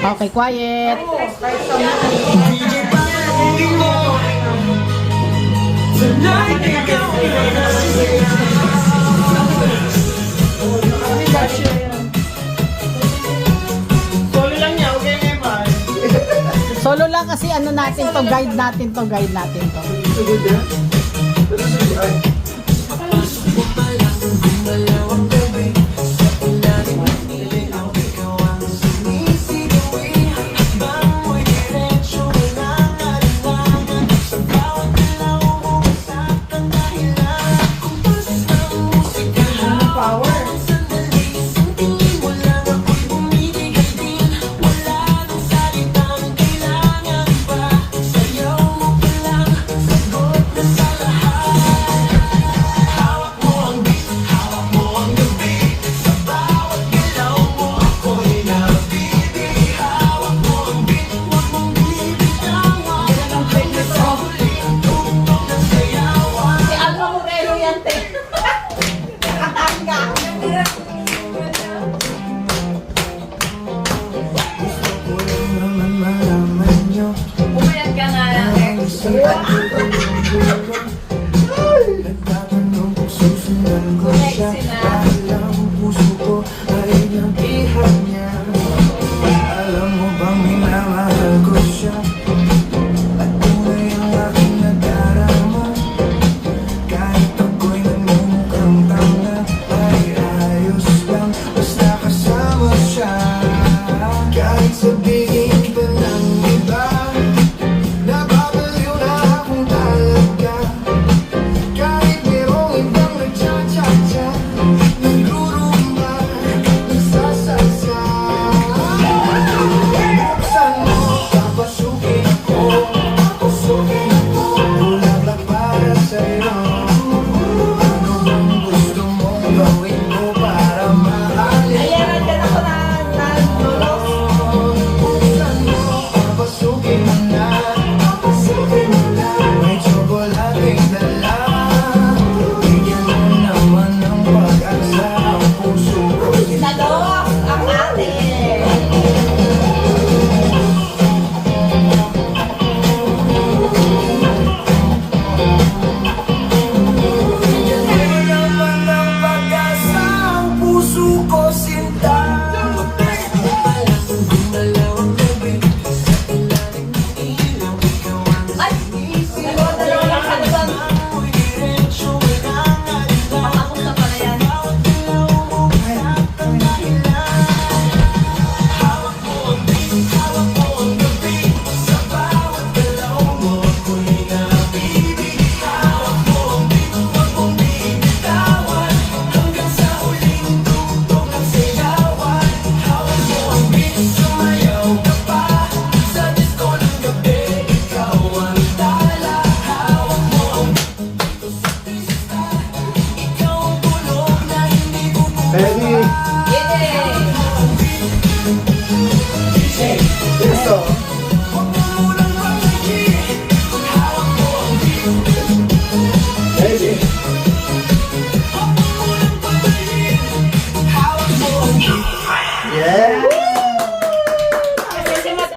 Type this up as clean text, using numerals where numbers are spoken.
Okay, quiet. Solo lang niya, okay na yun ba? Solo lang kasi ano natin to, guide natin to. Umayat ka nga lang eh. Connect sila. Alam mo bang minamahal ko siya? At tunay ang aking nadarama. Kahit ako'y namumukhang tanga, ay ayos lang basta kasama siya. Kahit sabihin pa ng iba, nababaliw na akong talaga. Kahit merong ibang nagcha-cha-cha, nagrurumba, nagsasasa. Buksan mo, papasukin ko, bulaklak para sa'yo. Ano bang gusto mong gawin ko para mahalin? Ayan, ka na ko na tulog. Buksan mo, papasukin mo na, may tsokolating dala. Bigyan mo naman ng pag-asa ang puso ko. Nalos ang ate. Bigyan mo naman ng pag-asa ang puso ko, sinta. Ay, dalawa lang sa doon. Matapos na pala yan. Ready? Yay! Yes,